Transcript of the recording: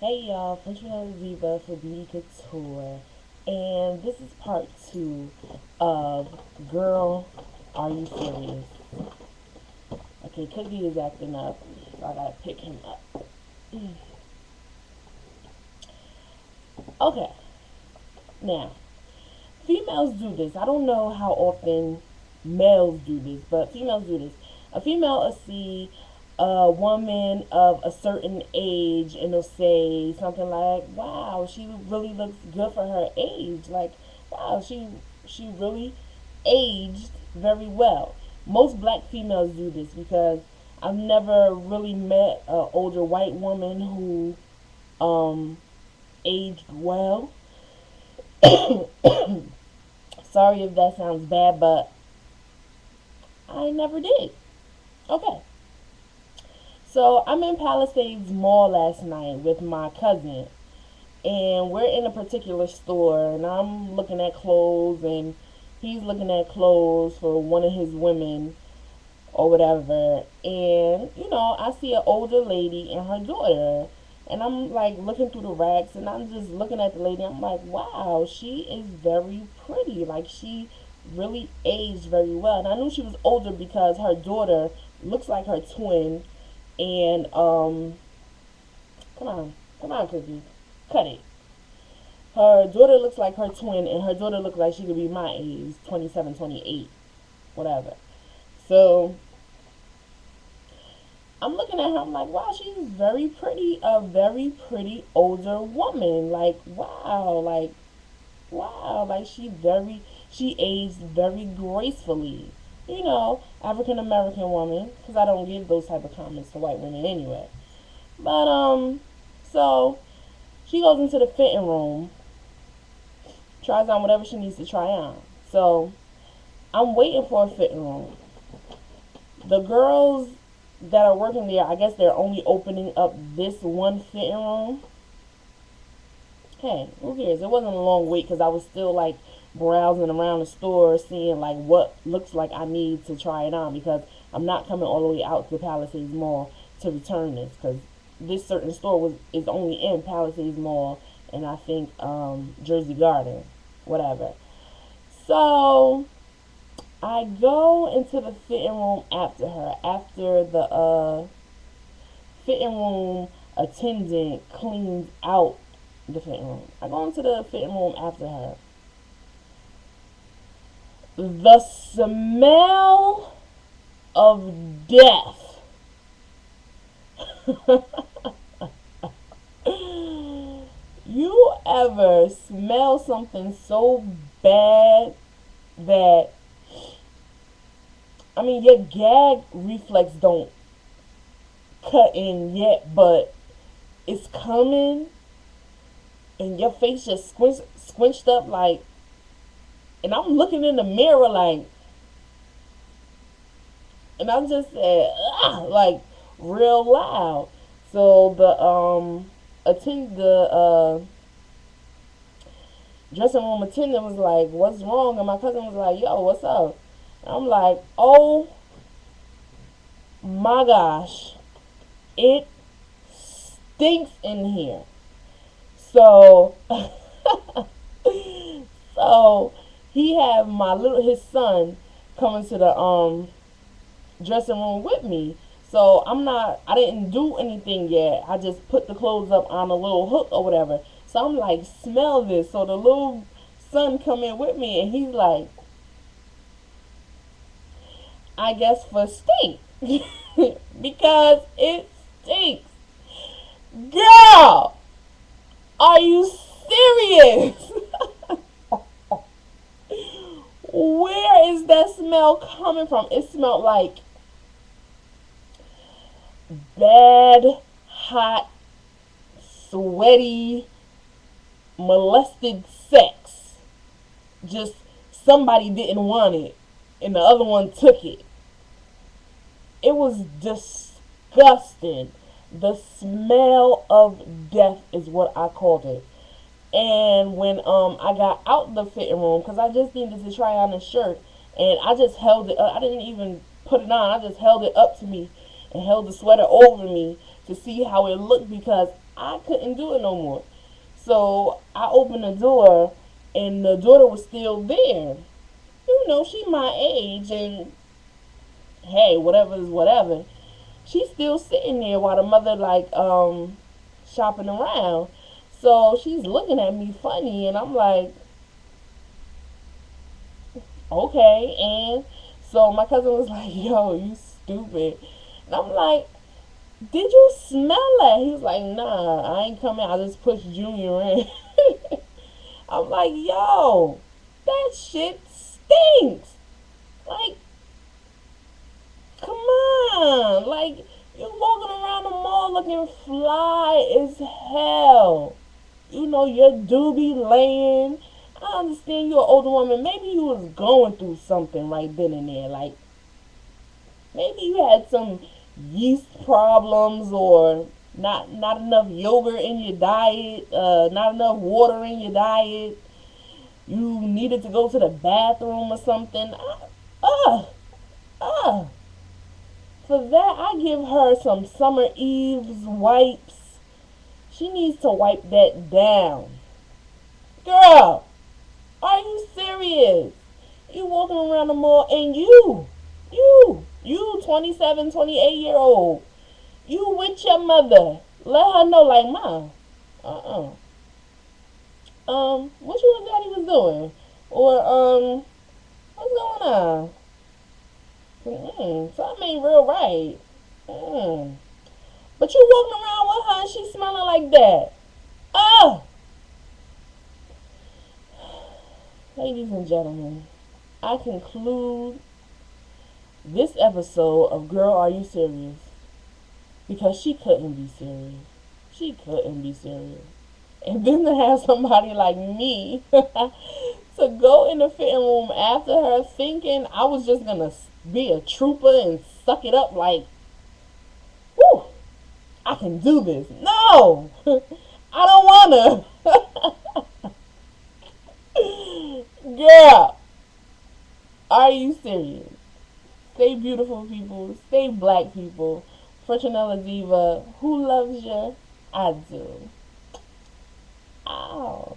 Hey y'all, frvanilladiva for Beauty Couture, and this is part 2 of Girl R U Serious. Okay, Cookie is acting up, so I gotta pick him up. Okay, now, females do this. I don't know how often males do this, but females do this. A female will see a woman of a certain age and they'll say something like, "Wow, she really looks good for her age." Like, "Wow, she really aged very well." Most black females do this because I've never really met an older white woman who aged well. Sorry if that sounds bad, but I never did. Okay. So I'm in Palisades Mall last night with my cousin, and we're in a particular store, and I'm looking at clothes, and he's looking at clothes for one of his women or whatever. And I see an older lady and her daughter, and I'm like looking through the racks, and I'm just looking at the lady. I'm like, wow, she is very pretty. Like, she really aged very well. And I knew she was older because her daughter looks like her twin. And come on, Cookie, cut it. Her daughter looks like her twin, and her daughter looks like she could be my age, 27, 28, whatever. So I'm looking at her. I'm like, wow, she's very pretty. A very pretty older woman. Like, she aged very gracefully. African American woman, because I don't give those type of comments to white women anyway. But so she goes into the fitting room, tries on whatever she needs to try on. So I'm waiting for a fitting room. The girls that are working there, I guess they're only opening up this one fitting room. Hey, who cares? It wasn't a long wait because I was still like browsing around the store, seeing like what looks like I need to try it on, because I'm not coming all the way out to Palisades Mall to return this, because this certain store is only in Palisades Mall and I think Jersey Garden, whatever. So I go into the fitting room after her, after the fitting room attendant cleans out the fitting room. I go into the fitting room after her. The smell of death. You ever smell something so bad that, I mean, your gag reflex don't cut in yet, but it's coming, and your face just squinched up like, and I'm looking in the mirror like, and I just said, ah, like real loud. So the dressing room attendant was like, "What's wrong?" And my cousin was like, "Yo, what's up?" And I'm like, "Oh my gosh, it stinks in here." So so he had his son coming to the dressing room with me. So I didn't do anything yet. I just put the clothes up on a little hook or whatever. So I'm like, smell this. So the little son come in with me, and he's like, I guess for stink. Because it stinks. Girl, are you serious? Where is that smell coming from? It smelled like bad, hot, sweaty, molested sex. Just somebody didn't want it and the other one took it. It was disgusting. The smell of death is what I called it. And when I got out the fitting room, because I just needed to try on a shirt, and I just held it up. I didn't even put it on. I just held it up to me and held the sweater over me to see how it looked because I couldn't do it no more. So I opened the door and the daughter was still there. You know, she my age and hey, whatever is whatever. She's still sitting there while the mother shopping around. So she's looking at me funny and I'm like, okay. And so my cousin was like, yo, you stupid. And I'm like, did you smell that? He was like, nah, I ain't coming. I just pushed Junior in. I'm like, yo, that shit stinks. Like, come on. Like, you're walking around the mall looking fly as hell. You know, your doobie laying. I understand you're an older woman. Maybe you was going through something right then and there. Like, maybe you had some yeast problems or not enough yogurt in your diet, not enough water in your diet. You needed to go to the bathroom or something. Uh, for that, I give her some Summer Eve's wipes. She needs to wipe that down. Girl, are you serious? You walking around the mall and you 27, 28-year old, you with your mother. Let her know like, Mom, what you and daddy was doing? Or, what's going on? Something ain't real right. But you walking around with her and she smelling like that. Oh! Ladies and gentlemen, I conclude this episode of Girl, Are You Serious? Because she couldn't be serious. She couldn't be serious. And then to have somebody like me to go in the fitting room after her thinking I was just going to be a trooper and suck it up like, whew, I can do this. No! I don't want to. Girl, are you serious? Stay beautiful, people. Stay black, people. frvanilladiva, who loves you? I do. Ow.